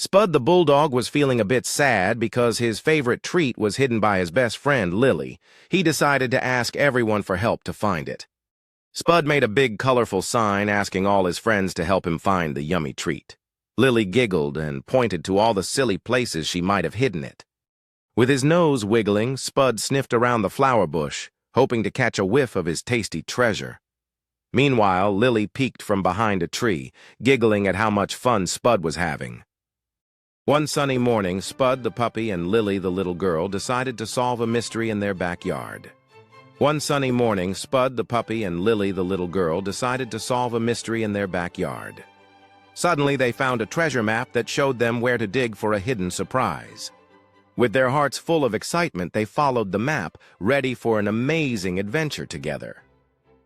Spud the Bulldog was feeling a bit sad because his favorite treat was hidden by his best friend, Lily. He decided to ask everyone for help to find it. Spud made a big, colorful sign asking all his friends to help him find the yummy treat. Lily giggled and pointed to all the silly places she might have hidden it. With his nose wiggling, Spud sniffed around the flower bush, hoping to catch a whiff of his tasty treasure. Meanwhile, Lily peeked from behind a tree, giggling at how much fun Spud was having. One sunny morning, Spud the puppy and Lily the little girl decided to solve a mystery in their backyard. One sunny morning, Spud the puppy and Lily the little girl decided to solve a mystery in their backyard. Suddenly, they found a treasure map that showed them where to dig for a hidden surprise. With their hearts full of excitement, they followed the map, ready for an amazing adventure together.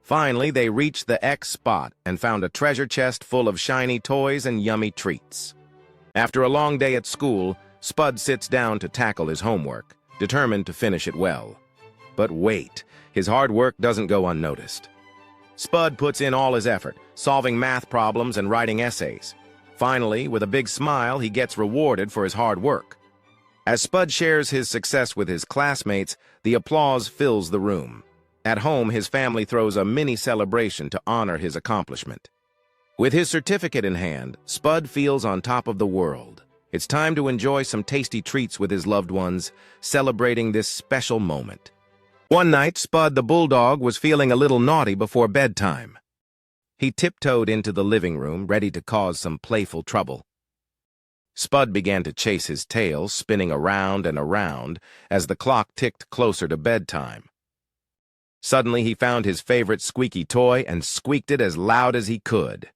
Finally, they reached the X spot and found a treasure chest full of shiny toys and yummy treats. After a long day at school, Spud sits down to tackle his homework, determined to finish it well. But wait, his hard work doesn't go unnoticed. Spud puts in all his effort, solving math problems and writing essays. Finally, with a big smile, he gets rewarded for his hard work. As Spud shares his success with his classmates, the applause fills the room. At home, his family throws a mini celebration to honor his accomplishment. With his certificate in hand, Spud feels on top of the world. It's time to enjoy some tasty treats with his loved ones, celebrating this special moment. One night, Spud the Bulldog was feeling a little naughty before bedtime. He tiptoed into the living room, ready to cause some playful trouble. Spud began to chase his tail, spinning around and around as the clock ticked closer to bedtime. Suddenly, he found his favorite squeaky toy and squeaked it as loud as he could.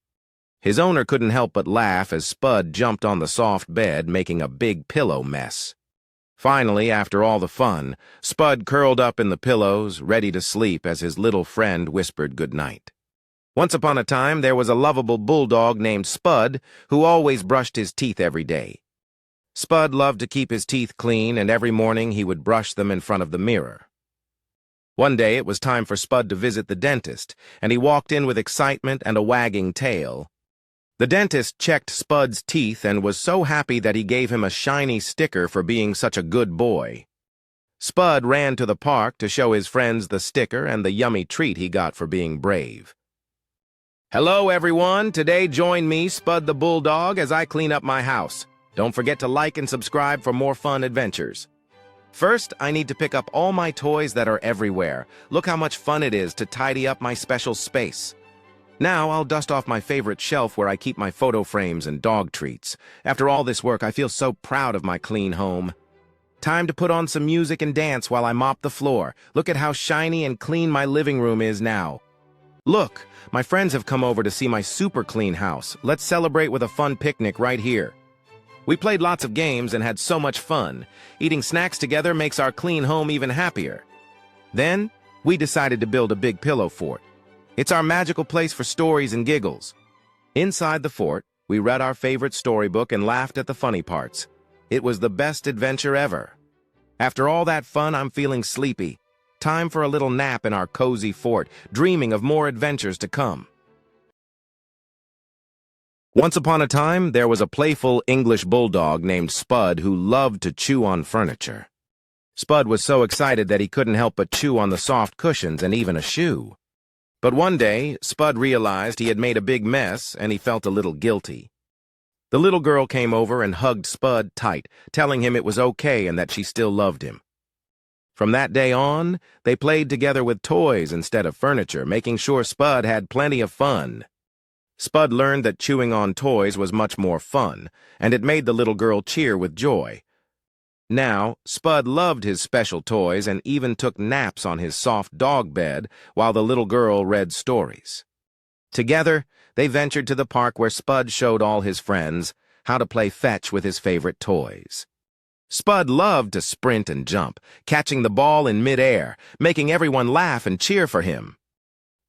His owner couldn't help but laugh as Spud jumped on the soft bed, making a big pillow mess. Finally, after all the fun, Spud curled up in the pillows, ready to sleep as his little friend whispered goodnight. Once upon a time, there was a lovable bulldog named Spud who always brushed his teeth every day. Spud loved to keep his teeth clean, and every morning he would brush them in front of the mirror. One day, it was time for Spud to visit the dentist, and he walked in with excitement and a wagging tail. The dentist checked Spud's teeth and was so happy that he gave him a shiny sticker for being such a good boy. Spud ran to the park to show his friends the sticker and the yummy treat he got for being brave. Hello, everyone. Today, join me, Spud the Bulldog, as I clean up my house. Don't forget to like and subscribe for more fun adventures. First, I need to pick up all my toys that are everywhere. Look how much fun it is to tidy up my special space. Now, I'll dust off my favorite shelf where I keep my photo frames and dog treats. After all this work, I feel so proud of my clean home. Time to put on some music and dance while I mop the floor. Look at how shiny and clean my living room is now. Look, my friends have come over to see my super clean house. Let's celebrate with a fun picnic right here. We played lots of games and had so much fun. Eating snacks together makes our clean home even happier. Then, we decided to build a big pillow fort. It's our magical place for stories and giggles. Inside the fort, we read our favorite storybook and laughed at the funny parts. It was the best adventure ever. After all that fun, I'm feeling sleepy. Time for a little nap in our cozy fort, dreaming of more adventures to come. Once upon a time, there was a playful English bulldog named Spud who loved to chew on furniture. Spud was so excited that he couldn't help but chew on the soft cushions and even a shoe. But one day, Spud realized he had made a big mess, and he felt a little guilty. The little girl came over and hugged Spud tight, telling him it was okay and that she still loved him. From that day on, they played together with toys instead of furniture, making sure Spud had plenty of fun. Spud learned that chewing on toys was much more fun, and it made the little girl cheer with joy. Now, Spud loved his special toys and even took naps on his soft dog bed while the little girl read stories. Together, they ventured to the park where Spud showed all his friends how to play fetch with his favorite toys. Spud loved to sprint and jump, catching the ball in midair, making everyone laugh and cheer for him.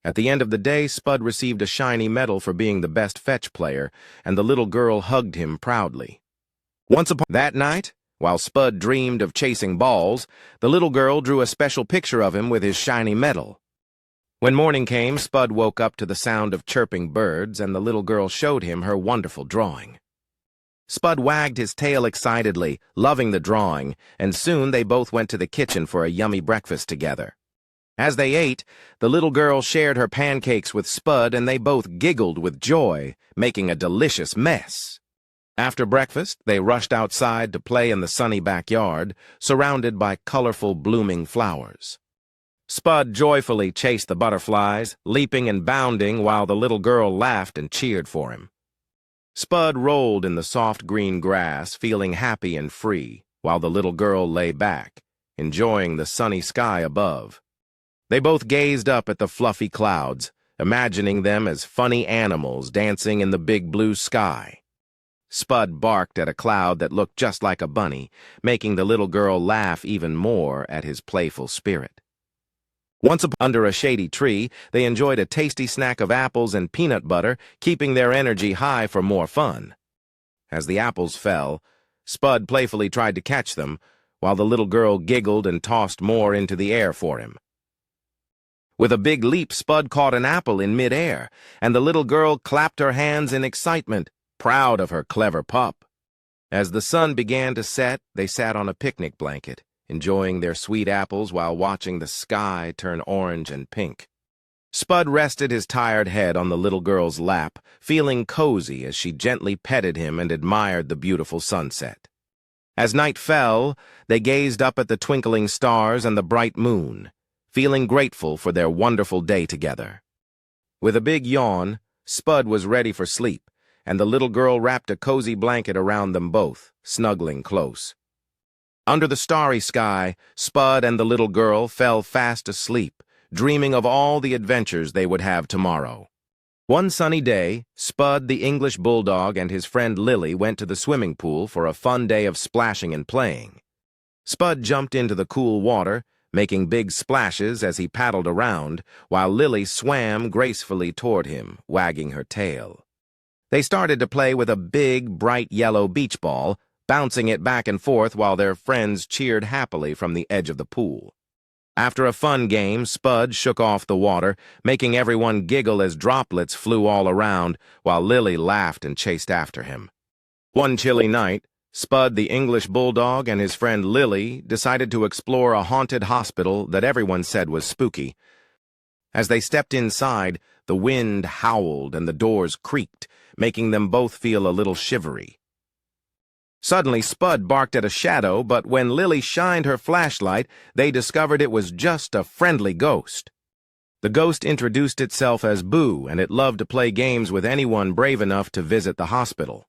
At the end of the day, Spud received a shiny medal for being the best fetch player, and the little girl hugged him proudly. Once upon that night, while Spud dreamed of chasing balls, the little girl drew a special picture of him with his shiny medal. When morning came, Spud woke up to the sound of chirping birds, and the little girl showed him her wonderful drawing. Spud wagged his tail excitedly, loving the drawing, and soon they both went to the kitchen for a yummy breakfast together. As they ate, the little girl shared her pancakes with Spud and they both giggled with joy, making a delicious mess. After breakfast, they rushed outside to play in the sunny backyard, surrounded by colorful blooming flowers. Spud joyfully chased the butterflies, leaping and bounding while the little girl laughed and cheered for him. Spud rolled in the soft green grass, feeling happy and free, while the little girl lay back, enjoying the sunny sky above. They both gazed up at the fluffy clouds, imagining them as funny animals dancing in the big blue sky. Spud barked at a cloud that looked just like a bunny, making the little girl laugh even more at his playful spirit. Once under a shady tree, they enjoyed a tasty snack of apples and peanut butter, keeping their energy high for more fun. As the apples fell, Spud playfully tried to catch them, while the little girl giggled and tossed more into the air for him. With a big leap, Spud caught an apple in midair, and the little girl clapped her hands in excitement, proud of her clever pup. As the sun began to set, they sat on a picnic blanket, enjoying their sweet apples while watching the sky turn orange and pink. Spud rested his tired head on the little girl's lap, feeling cozy as she gently petted him and admired the beautiful sunset. As night fell, they gazed up at the twinkling stars and the bright moon, feeling grateful for their wonderful day together. With a big yawn, Spud was ready for sleep, and the little girl wrapped a cozy blanket around them both, snuggling close. Under the starry sky, Spud and the little girl fell fast asleep, dreaming of all the adventures they would have tomorrow. One sunny day, Spud the English Bulldog and his friend Lily went to the swimming pool for a fun day of splashing and playing. Spud jumped into the cool water, making big splashes as he paddled around, while Lily swam gracefully toward him, wagging her tail. They started to play with a big, bright yellow beach ball, bouncing it back and forth while their friends cheered happily from the edge of the pool. After a fun game, Spud shook off the water, making everyone giggle as droplets flew all around, while Lily laughed and chased after him. One chilly night, Spud the English Bulldog and his friend Lily decided to explore a haunted hospital that everyone said was spooky. As they stepped inside, the wind howled and the doors creaked, making them both feel a little shivery. Suddenly, Spud barked at a shadow, but when Lily shined her flashlight, they discovered it was just a friendly ghost. The ghost introduced itself as Boo, and it loved to play games with anyone brave enough to visit the hospital.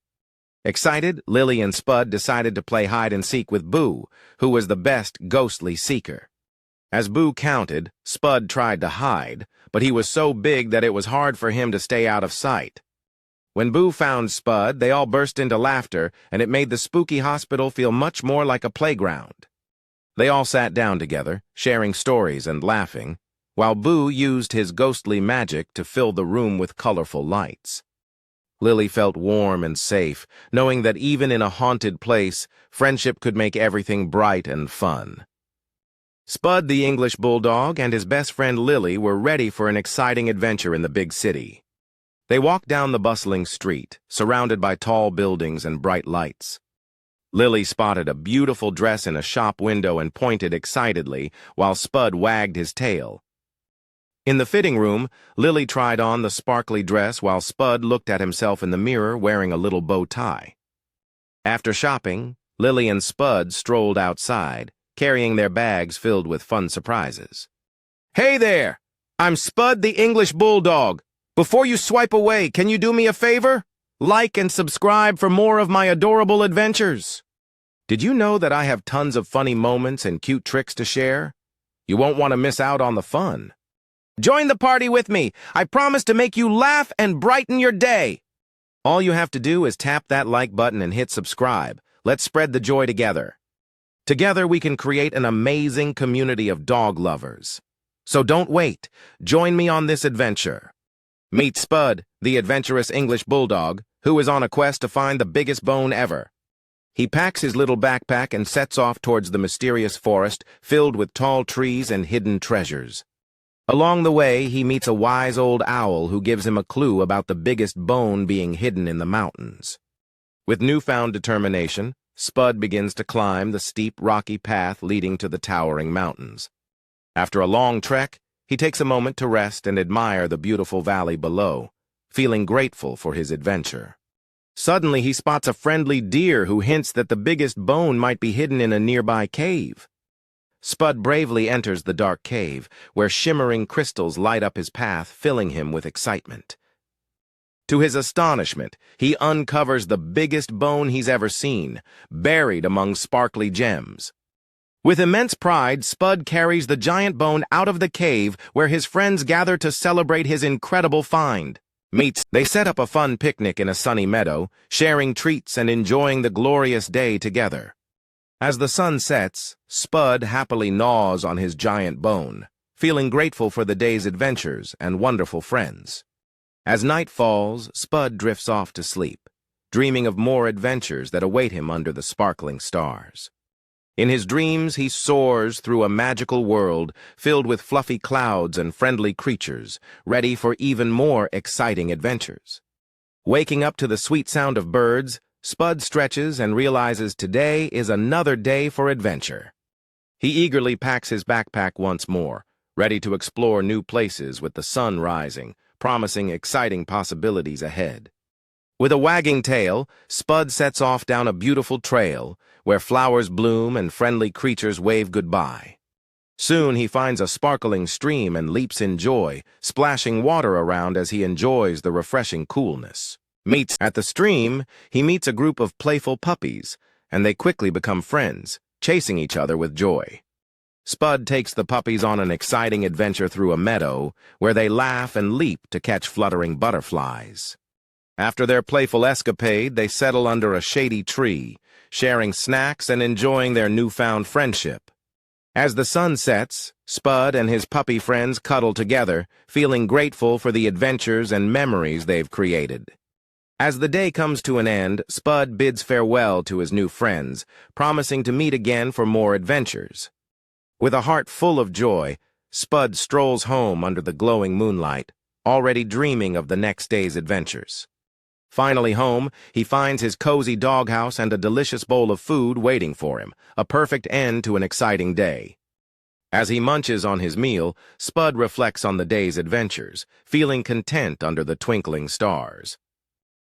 Excited, Lily and Spud decided to play hide-and-seek with Boo, who was the best ghostly seeker. As Boo counted, Spud tried to hide, but he was so big that it was hard for him to stay out of sight. When Boo found Spud, they all burst into laughter, and it made the spooky hospital feel much more like a playground. They all sat down together, sharing stories and laughing, while Boo used his ghostly magic to fill the room with colorful lights. Lily felt warm and safe, knowing that even in a haunted place, friendship could make everything bright and fun. Spud the English Bulldog and his best friend Lily were ready for an exciting adventure in the big city. They walked down the bustling street, surrounded by tall buildings and bright lights. Lily spotted a beautiful dress in a shop window and pointed excitedly, while Spud wagged his tail. In the fitting room, Lily tried on the sparkly dress while Spud looked at himself in the mirror wearing a little bow tie. After shopping, Lily and Spud strolled outside, carrying their bags filled with fun surprises. "Hey there! I'm Spud the English Bulldog. Before you swipe away, can you do me a favor? Like and subscribe for more of my adorable adventures. Did you know that I have tons of funny moments and cute tricks to share? You won't want to miss out on the fun. Join the party with me. I promise to make you laugh and brighten your day." All you have to do is tap that like button and hit subscribe. Let's spread the joy together. Together we can create an amazing community of dog lovers. So don't wait. Join me on this adventure. Meet Spud, the adventurous English Bulldog, who is on a quest to find the biggest bone ever. He packs his little backpack and sets off towards the mysterious forest filled with tall trees and hidden treasures. Along the way, he meets a wise old owl who gives him a clue about the biggest bone being hidden in the mountains. With newfound determination, Spud begins to climb the steep, rocky path leading to the towering mountains. After a long trek, he takes a moment to rest and admire the beautiful valley below, feeling grateful for his adventure. Suddenly, he spots a friendly deer who hints that the biggest bone might be hidden in a nearby cave. Spud bravely enters the dark cave, where shimmering crystals light up his path, filling him with excitement. To his astonishment, he uncovers the biggest bone he's ever seen, buried among sparkly gems. With immense pride, Spud carries the giant bone out of the cave where his friends gather to celebrate his incredible find. They set up a fun picnic in a sunny meadow, sharing treats and enjoying the glorious day together. As the sun sets, Spud happily gnaws on his giant bone, feeling grateful for the day's adventures and wonderful friends. As night falls, Spud drifts off to sleep, dreaming of more adventures that await him under the sparkling stars. In his dreams, he soars through a magical world filled with fluffy clouds and friendly creatures, ready for even more exciting adventures. Waking up to the sweet sound of birds, Spud stretches and realizes today is another day for adventure. He eagerly packs his backpack once more, ready to explore new places with the sun rising, promising exciting possibilities ahead. With a wagging tail, Spud sets off down a beautiful trail where flowers bloom and friendly creatures wave goodbye. Soon he finds a sparkling stream and leaps in joy, splashing water around as he enjoys the refreshing coolness. At the stream, he meets a group of playful puppies, and they quickly become friends, chasing each other with joy. Spud takes the puppies on an exciting adventure through a meadow, where they laugh and leap to catch fluttering butterflies. After their playful escapade, they settle under a shady tree, sharing snacks and enjoying their newfound friendship. As the sun sets, Spud and his puppy friends cuddle together, feeling grateful for the adventures and memories they've created. As the day comes to an end, Spud bids farewell to his new friends, promising to meet again for more adventures. With a heart full of joy, Spud strolls home under the glowing moonlight, already dreaming of the next day's adventures. Finally home, he finds his cozy doghouse and a delicious bowl of food waiting for him, a perfect end to an exciting day. As he munches on his meal, Spud reflects on the day's adventures, feeling content under the twinkling stars.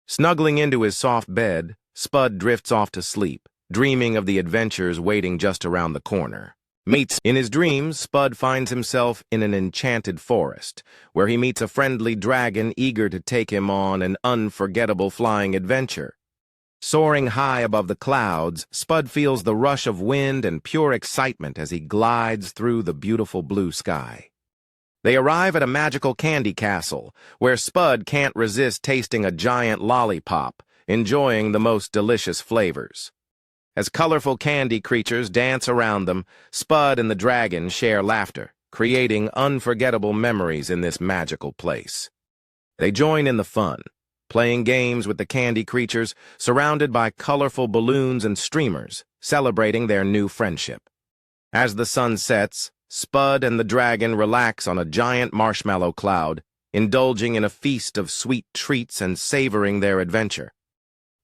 Snuggling into his soft bed, Spud drifts off to sleep, dreaming of the adventures waiting just around the corner. In his dreams, Spud finds himself in an enchanted forest, where he meets a friendly dragon eager to take him on an unforgettable flying adventure. Soaring high above the clouds, Spud feels the rush of wind and pure excitement as he glides through the beautiful blue sky. They arrive at a magical candy castle, where Spud can't resist tasting a giant lollipop, enjoying the most delicious flavors. As colorful candy creatures dance around them, Spud and the dragon share laughter, creating unforgettable memories in this magical place. They join in the fun, playing games with the candy creatures, surrounded by colorful balloons and streamers, celebrating their new friendship. As the sun sets, Spud and the dragon relax on a giant marshmallow cloud, indulging in a feast of sweet treats and savoring their adventure.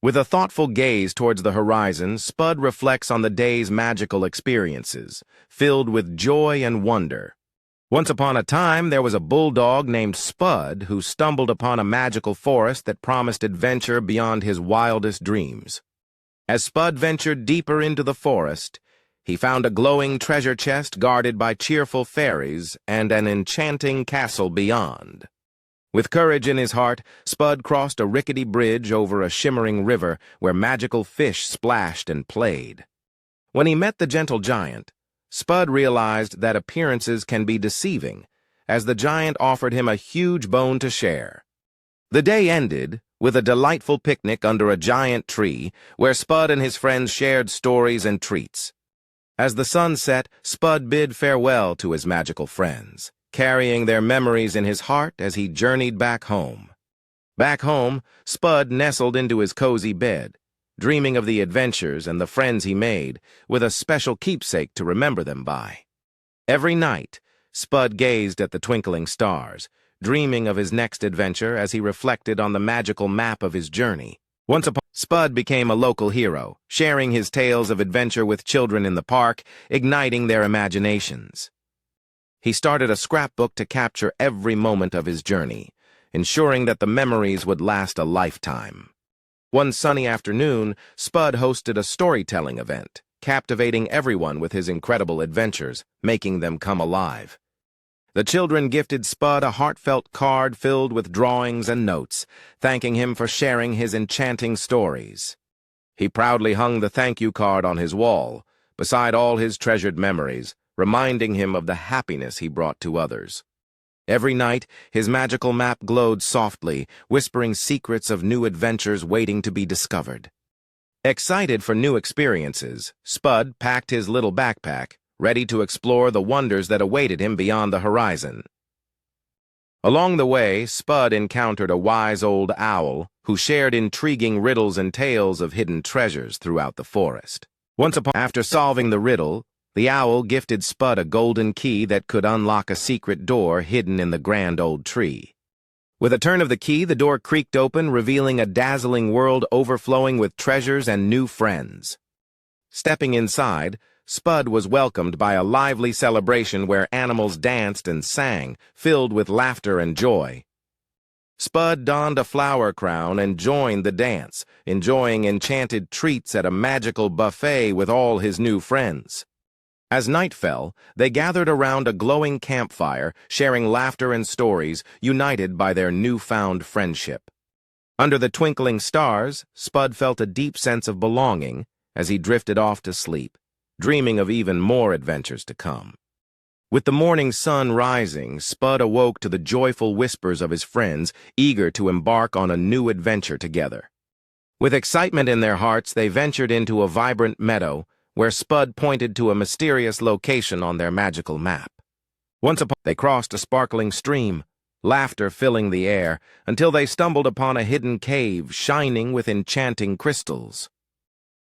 With a thoughtful gaze towards the horizon, Spud reflects on the day's magical experiences, filled with joy and wonder. Once upon a time, there was a bulldog named Spud who stumbled upon a magical forest that promised adventure beyond his wildest dreams. As Spud ventured deeper into the forest, he found a glowing treasure chest guarded by cheerful fairies and an enchanting castle beyond. With courage in his heart, Spud crossed a rickety bridge over a shimmering river where magical fish splashed and played. When he met the gentle giant, Spud realized that appearances can be deceiving, as the giant offered him a huge bone to share. The day ended with a delightful picnic under a giant tree where Spud and his friends shared stories and treats. As the sun set, Spud bid farewell to his magical friends, carrying their memories in his heart as he journeyed back home. Back home, Spud nestled into his cozy bed, dreaming of the adventures and the friends he made, with a special keepsake to remember them by. Every night, Spud gazed at the twinkling stars, dreaming of his next adventure as he reflected on the magical map of his journey. Spud became a local hero, sharing his tales of adventure with children in the park, igniting their imaginations. He started a scrapbook to capture every moment of his journey, ensuring that the memories would last a lifetime. One sunny afternoon, Spud hosted a storytelling event, captivating everyone with his incredible adventures, making them come alive. The children gifted Spud a heartfelt card filled with drawings and notes, thanking him for sharing his enchanting stories. He proudly hung the thank you card on his wall, beside all his treasured memories, reminding him of the happiness he brought to others. Every night, his magical map glowed softly, whispering secrets of new adventures waiting to be discovered. Excited for new experiences, Spud packed his little backpack, ready to explore the wonders that awaited him beyond the horizon. Along the way, Spud encountered a wise old owl who shared intriguing riddles and tales of hidden treasures throughout the forest. After solving the riddle, the owl gifted Spud a golden key that could unlock a secret door hidden in the grand old tree. With a turn of the key, the door creaked open, revealing a dazzling world overflowing with treasures and new friends. Stepping inside, Spud was welcomed by a lively celebration where animals danced and sang, filled with laughter and joy. Spud donned a flower crown and joined the dance, enjoying enchanted treats at a magical buffet with all his new friends. As night fell, they gathered around a glowing campfire, sharing laughter and stories, united by their newfound friendship. Under the twinkling stars, Spud felt a deep sense of belonging as he drifted off to sleep, dreaming of even more adventures to come. With the morning sun rising, Spud awoke to the joyful whispers of his friends, eager to embark on a new adventure together. With excitement in their hearts, they ventured into a vibrant meadow, where Spud pointed to a mysterious location on their magical map. They crossed a sparkling stream, laughter filling the air, until they stumbled upon a hidden cave shining with enchanting crystals.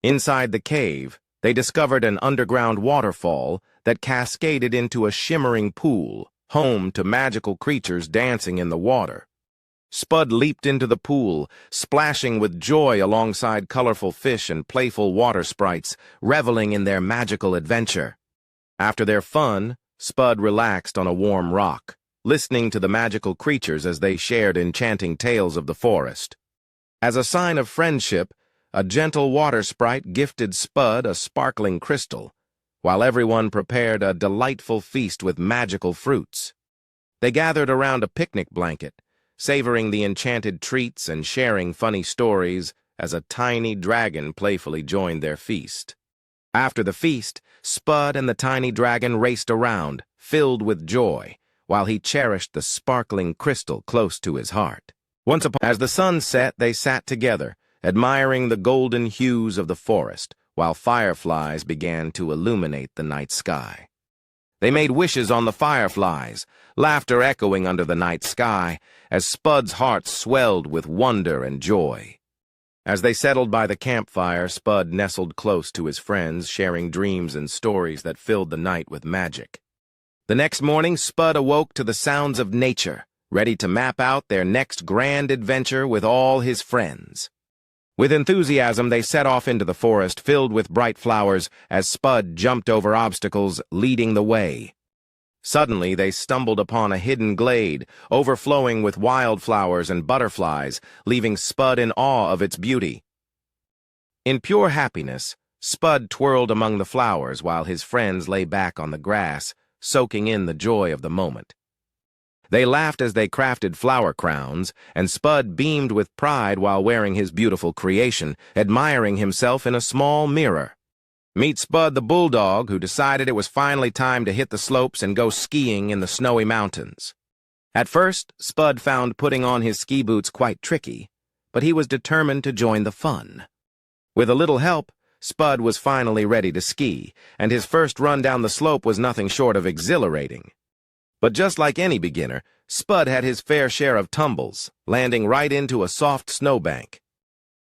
Inside the cave, they discovered an underground waterfall that cascaded into a shimmering pool, home to magical creatures dancing in the water. Spud leaped into the pool, splashing with joy alongside colorful fish and playful water sprites, reveling in their magical adventure. After their fun, Spud relaxed on a warm rock, listening to the magical creatures as they shared enchanting tales of the forest. As a sign of friendship, a gentle water sprite gifted Spud a sparkling crystal, while everyone prepared a delightful feast with magical fruits. They gathered around a picnic blanket, savoring the enchanted treats and sharing funny stories as a tiny dragon playfully joined their feast. After the feast, Spud and the tiny dragon raced around, filled with joy, while he cherished the sparkling crystal close to his heart. As the sun set, they sat together, admiring the golden hues of the forest, while fireflies began to illuminate the night sky. They made wishes on the fireflies, laughter echoing under the night sky, as Spud's heart swelled with wonder and joy. As they settled by the campfire, Spud nestled close to his friends, sharing dreams and stories that filled the night with magic. The next morning, Spud awoke to the sounds of nature, ready to map out their next grand adventure with all his friends. With enthusiasm, they set off into the forest filled with bright flowers as Spud jumped over obstacles, leading the way. Suddenly, they stumbled upon a hidden glade, overflowing with wildflowers and butterflies, leaving Spud in awe of its beauty. In pure happiness, Spud twirled among the flowers while his friends lay back on the grass, soaking in the joy of the moment. They laughed as they crafted flower crowns, and Spud beamed with pride while wearing his beautiful creation, admiring himself in a small mirror. Meet Spud the Bulldog, who decided it was finally time to hit the slopes and go skiing in the snowy mountains. At first, Spud found putting on his ski boots quite tricky, but he was determined to join the fun. With a little help, Spud was finally ready to ski, and his first run down the slope was nothing short of exhilarating. But just like any beginner, Spud had his fair share of tumbles, landing right into a soft snowbank.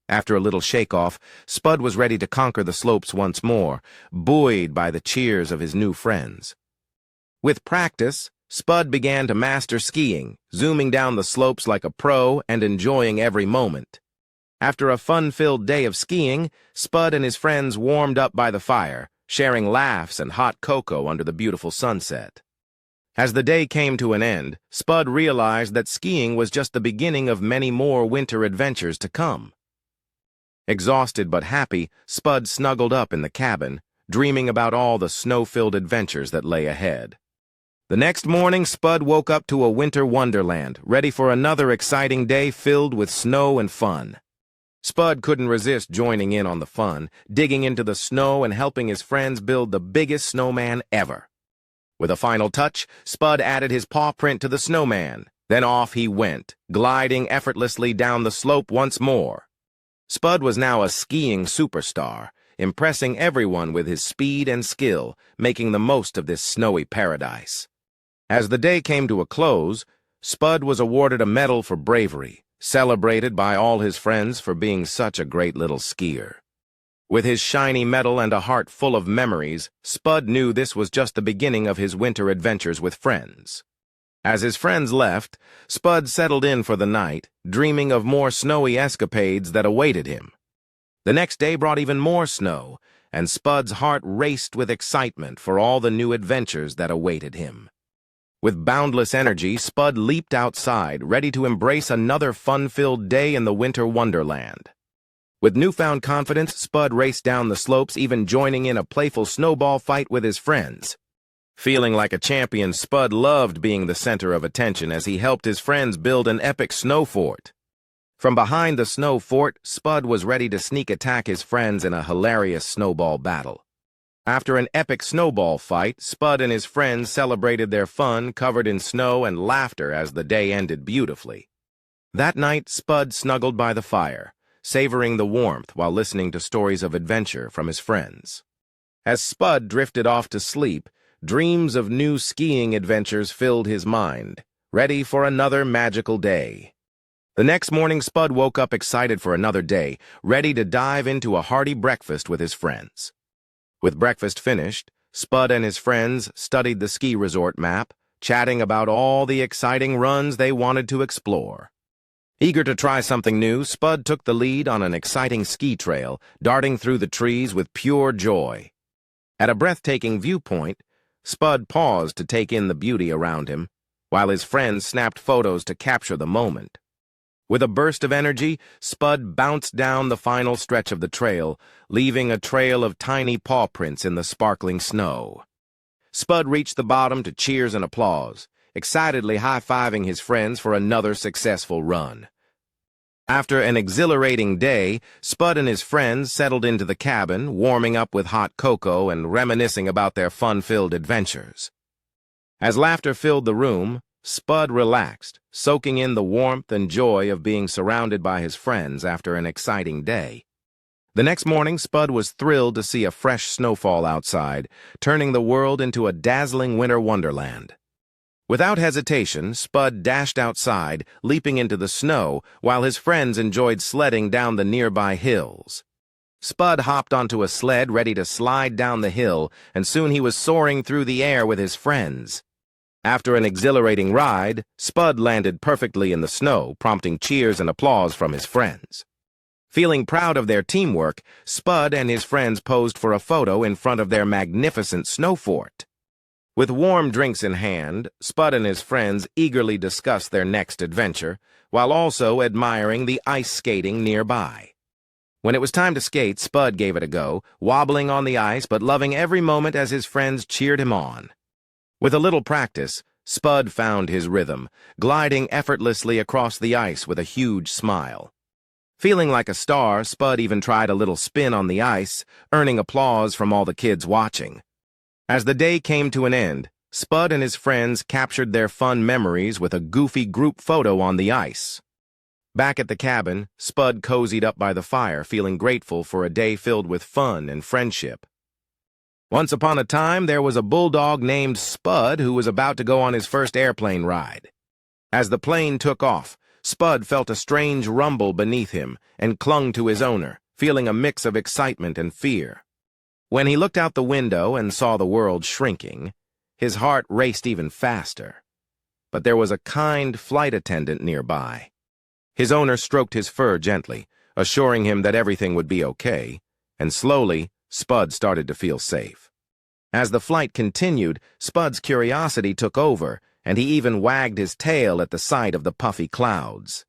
After a little shake-off, Spud was ready to conquer the slopes once more, buoyed by the cheers of his new friends. With practice, Spud began to master skiing, zooming down the slopes like a pro and enjoying every moment. After a fun-filled day of skiing, Spud and his friends warmed up by the fire, sharing laughs and hot cocoa under the beautiful sunset. As the day came to an end, Spud realized that skiing was just the beginning of many more winter adventures to come. Exhausted but happy, Spud snuggled up in the cabin, dreaming about all the snow-filled adventures that lay ahead. The next morning, Spud woke up to a winter wonderland, ready for another exciting day filled with snow and fun. Spud couldn't resist joining in on the fun, digging into the snow and helping his friends build the biggest snowman ever. With a final touch, Spud added his paw print to the snowman. Then off he went, gliding effortlessly down the slope once more. Spud was now a skiing superstar, impressing everyone with his speed and skill, making the most of this snowy paradise. As the day came to a close, Spud was awarded a medal for bravery, celebrated by all his friends for being such a great little skier. With his shiny medal and a heart full of memories, Spud knew this was just the beginning of his winter adventures with friends. As his friends left, Spud settled in for the night, dreaming of more snowy escapades that awaited him. The next day brought even more snow, and Spud's heart raced with excitement for all the new adventures that awaited him. With boundless energy, Spud leaped outside, ready to embrace another fun-filled day in the winter wonderland. With newfound confidence, Spud raced down the slopes, even joining in a playful snowball fight with his friends. Feeling like a champion, Spud loved being the center of attention as he helped his friends build an epic snow fort. From behind the snow fort, Spud was ready to sneak attack his friends in a hilarious snowball battle. After an epic snowball fight, Spud and his friends celebrated their fun, covered in snow and laughter as the day ended beautifully. That night, Spud snuggled by the fire, savoring the warmth while listening to stories of adventure from his friends. As Spud drifted off to sleep, dreams of new skiing adventures filled his mind, ready for another magical day. The next morning, Spud woke up excited for another day, ready to dive into a hearty breakfast with his friends. With breakfast finished, Spud and his friends studied the ski resort map, chatting about all the exciting runs they wanted to explore. Eager to try something new, Spud took the lead on an exciting ski trail, darting through the trees with pure joy. At a breathtaking viewpoint, Spud paused to take in the beauty around him, while his friends snapped photos to capture the moment. With a burst of energy, Spud bounced down the final stretch of the trail, leaving a trail of tiny paw prints in the sparkling snow. Spud reached the bottom to cheers and applause, excitedly high-fiving his friends for another successful run. After an exhilarating day, Spud and his friends settled into the cabin, warming up with hot cocoa and reminiscing about their fun-filled adventures. As laughter filled the room, Spud relaxed, soaking in the warmth and joy of being surrounded by his friends after an exciting day. The next morning, Spud was thrilled to see a fresh snowfall outside, turning the world into a dazzling winter wonderland. Without hesitation, Spud dashed outside, leaping into the snow, while his friends enjoyed sledding down the nearby hills. Spud hopped onto a sled ready to slide down the hill, and soon he was soaring through the air with his friends. After an exhilarating ride, Spud landed perfectly in the snow, prompting cheers and applause from his friends. Feeling proud of their teamwork, Spud and his friends posed for a photo in front of their magnificent snow fort. With warm drinks in hand, Spud and his friends eagerly discussed their next adventure, while also admiring the ice skating nearby. When it was time to skate, Spud gave it a go, wobbling on the ice but loving every moment as his friends cheered him on. With a little practice, Spud found his rhythm, gliding effortlessly across the ice with a huge smile. Feeling like a star, Spud even tried a little spin on the ice, earning applause from all the kids watching. As the day came to an end, Spud and his friends captured their fun memories with a goofy group photo on the ice. Back at the cabin, Spud cozied up by the fire, feeling grateful for a day filled with fun and friendship. Once upon a time, there was a bulldog named Spud who was about to go on his first airplane ride. As the plane took off, Spud felt a strange rumble beneath him and clung to his owner, feeling a mix of excitement and fear. When he looked out the window and saw the world shrinking, his heart raced even faster. But there was a kind flight attendant nearby. His owner stroked his fur gently, assuring him that everything would be okay, and slowly, Spud started to feel safe. As the flight continued, Spud's curiosity took over, and he even wagged his tail at the sight of the puffy clouds.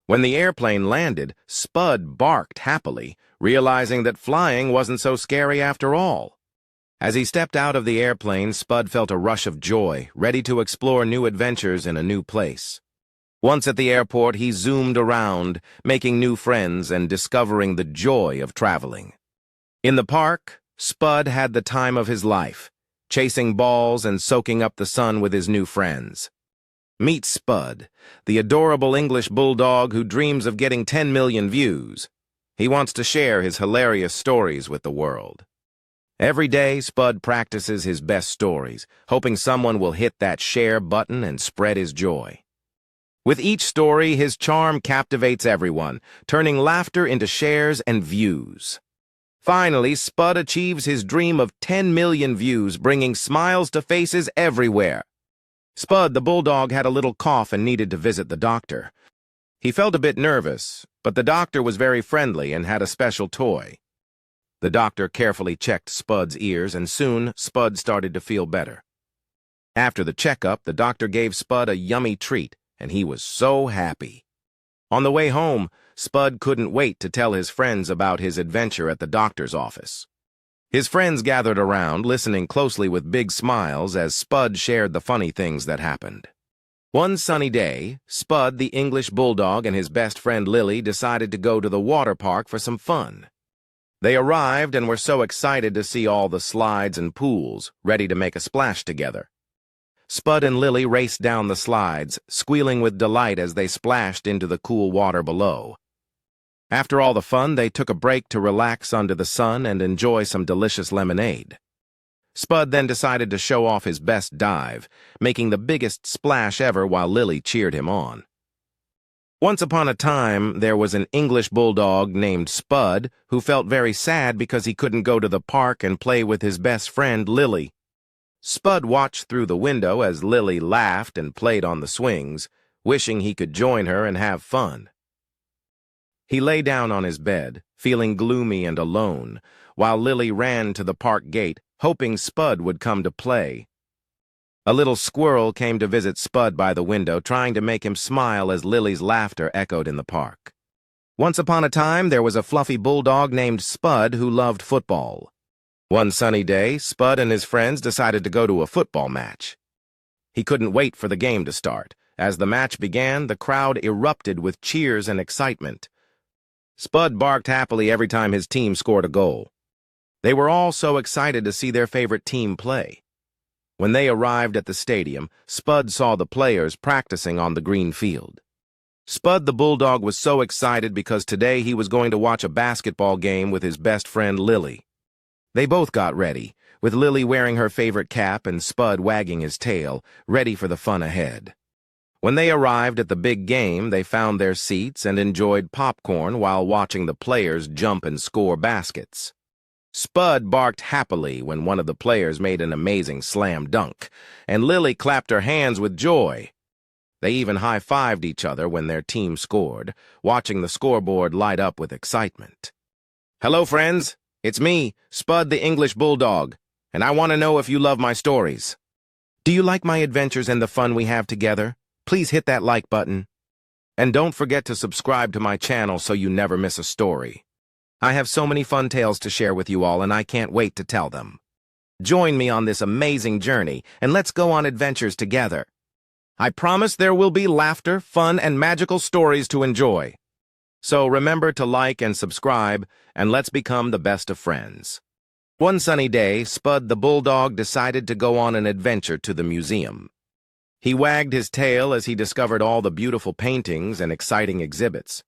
When the airplane landed, Spud barked happily, realizing that flying wasn't so scary after all. As he stepped out of the airplane, Spud felt a rush of joy, ready to explore new adventures in a new place. Once at the airport, he zoomed around, making new friends and discovering the joy of traveling. In the park, Spud had the time of his life, chasing balls and soaking up the sun with his new friends. Meet Spud, the adorable English bulldog who dreams of getting 10 million views. He wants to share his hilarious stories with the world. Every day, Spud practices his best stories, hoping someone will hit that share button and spread his joy. With each story, his charm captivates everyone, turning laughter into shares and views. Finally, Spud achieves his dream of 10 million views, bringing smiles to faces everywhere. Spud, the bulldog, had a little cough and needed to visit the doctor. He felt a bit nervous, but the doctor was very friendly and had a special toy. The doctor carefully checked Spud's ears, and soon Spud started to feel better. After the checkup, the doctor gave Spud a yummy treat, and he was so happy. On the way home, Spud couldn't wait to tell his friends about his adventure at the doctor's office. His friends gathered around, listening closely with big smiles as Spud shared the funny things that happened. One sunny day, Spud, the English bulldog, and his best friend Lily decided to go to the water park for some fun. They arrived and were so excited to see all the slides and pools, ready to make a splash together. Spud and Lily raced down the slides, squealing with delight as they splashed into the cool water below. After all the fun, they took a break to relax under the sun and enjoy some delicious lemonade. Spud then decided to show off his best dive, making the biggest splash ever while Lily cheered him on. Once upon a time, there was an English bulldog named Spud who felt very sad because he couldn't go to the park and play with his best friend Lily. Spud watched through the window as Lily laughed and played on the swings, wishing he could join her and have fun. He lay down on his bed, feeling gloomy and alone, while Lily ran to the park gate, hoping Spud would come to play. A little squirrel came to visit Spud by the window, trying to make him smile as Lily's laughter echoed in the park. Once upon a time, there was a fluffy bulldog named Spud who loved football. One sunny day, Spud and his friends decided to go to a football match. He couldn't wait for the game to start. As the match began, the crowd erupted with cheers and excitement. Spud barked happily every time his team scored a goal. They were all so excited to see their favorite team play. When they arrived at the stadium, Spud saw the players practicing on the green field. Spud the bulldog was so excited because today he was going to watch a basketball game with his best friend Lily. They both got ready, with Lily wearing her favorite cap and Spud wagging his tail, ready for the fun ahead. When they arrived at the big game, they found their seats and enjoyed popcorn while watching the players jump and score baskets. Spud barked happily when one of the players made an amazing slam dunk, and Lily clapped her hands with joy. They even high-fived each other when their team scored, watching the scoreboard light up with excitement. "Hello, friends. It's me, Spud the English Bulldog, and I want to know if you love my stories. Do you like my adventures and the fun we have together? Please hit that like button. And don't forget to subscribe to my channel so you never miss a story. I have so many fun tales to share with you all, and I can't wait to tell them. Join me on this amazing journey, and let's go on adventures together. I promise there will be laughter, fun, and magical stories to enjoy. So remember to like and subscribe, and let's become the best of friends." One sunny day, Spud the bulldog decided to go on an adventure to the museum. He wagged his tail as he discovered all the beautiful paintings and exciting exhibits.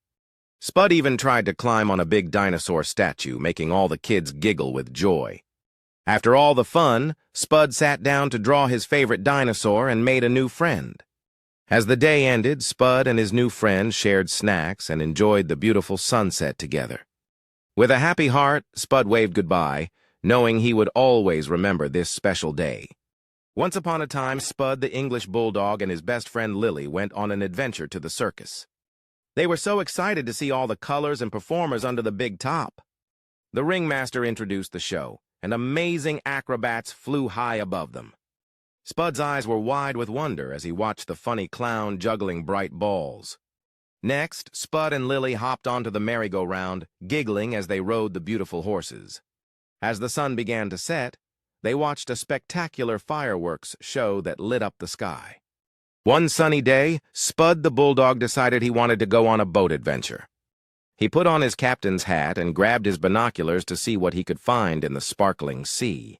Spud even tried to climb on a big dinosaur statue, making all the kids giggle with joy. After all the fun, Spud sat down to draw his favorite dinosaur and made a new friend. As the day ended, Spud and his new friend shared snacks and enjoyed the beautiful sunset together. With a happy heart, Spud waved goodbye, knowing he would always remember this special day. Once upon a time, Spud the English bulldog and his best friend Lily went on an adventure to the circus. They were so excited to see all the colors and performers under the big top. The ringmaster introduced the show, and amazing acrobats flew high above them. Spud's eyes were wide with wonder as he watched the funny clown juggling bright balls. Next, Spud and Lily hopped onto the merry-go-round, giggling as they rode the beautiful horses. As the sun began to set, they watched a spectacular fireworks show that lit up the sky. One sunny day, Spud the Bulldog decided he wanted to go on a boat adventure. He put on his captain's hat and grabbed his binoculars to see what he could find in the sparkling sea.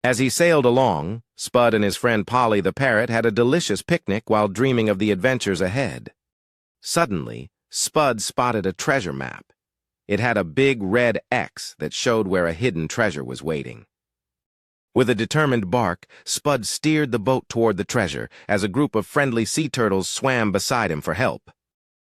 As he sailed along, Spud and his friend Polly the parrot had a delicious picnic while dreaming of the adventures ahead. Suddenly, Spud spotted a treasure map. It had a big red X that showed where a hidden treasure was waiting. With a determined bark, Spud steered the boat toward the treasure as a group of friendly sea turtles swam beside him for help.